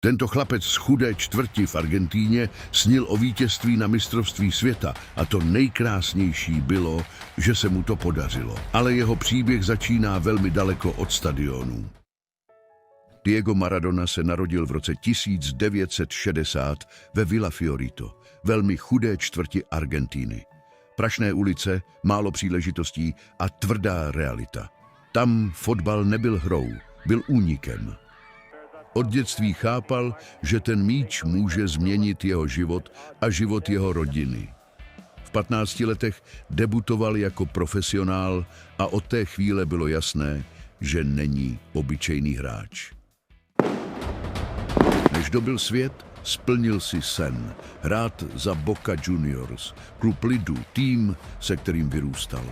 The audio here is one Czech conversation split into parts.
Tento chlapec z chudé čtvrti v Argentíně snil o vítězství na mistrovství světa a to nejkrásnější bylo, že se mu to podařilo. Ale jeho příběh začíná velmi daleko od stadionů. Diego Maradona se narodil v roce 1960 ve Villa Fiorito, velmi chudé čtvrti Argentíny. Prašné ulice, málo příležitostí a tvrdá realita. Tam fotbal nebyl hrou, byl únikem. Od dětství chápal, že ten míč může změnit jeho život a život jeho rodiny. V 15 letech debutoval jako profesionál a od té chvíle bylo jasné, že není obyčejný hráč. Než dobyl svět, splnil si sen hrát za Boca Juniors, klub lidu, tým, se kterým vyrůstal.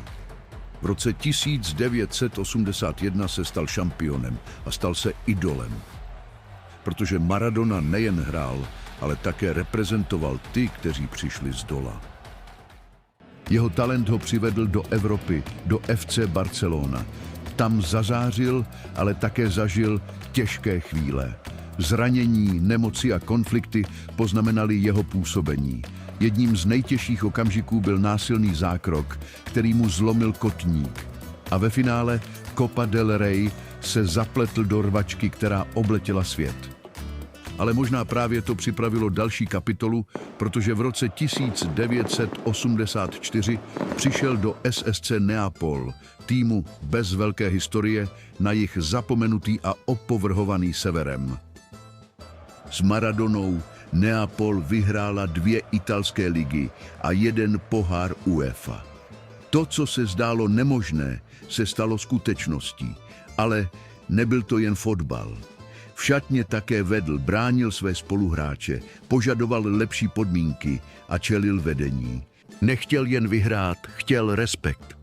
V roce 1981 se stal šampionem a stal se idolem. Protože Maradona nejen hrál, ale také reprezentoval ty, kteří přišli z dola. Jeho talent ho přivedl do Evropy, do FC Barcelona. Tam zazářil, ale také zažil těžké chvíle. Zranění, nemoci a konflikty poznamenaly jeho působení. Jedním z nejtěžších okamžiků byl násilný zákrok, který mu zlomil kotník. A ve finále Copa del Rey se zapletl do rvačky, která obletěla svět. Ale možná právě to připravilo další kapitolu, protože v roce 1984 přišel do SSC Neapol, týmu bez velké historie, na jih zapomenutý a opovrhovaný severem. S Maradonou Neapol vyhrála 2 italské ligy a 1 pohár UEFA. To, co se zdálo nemožné, se stalo skutečností, ale nebyl to jen fotbal. V šatně také vedl, bránil své spoluhráče, požadoval lepší podmínky a čelil vedení. Nechtěl jen vyhrát, chtěl respekt.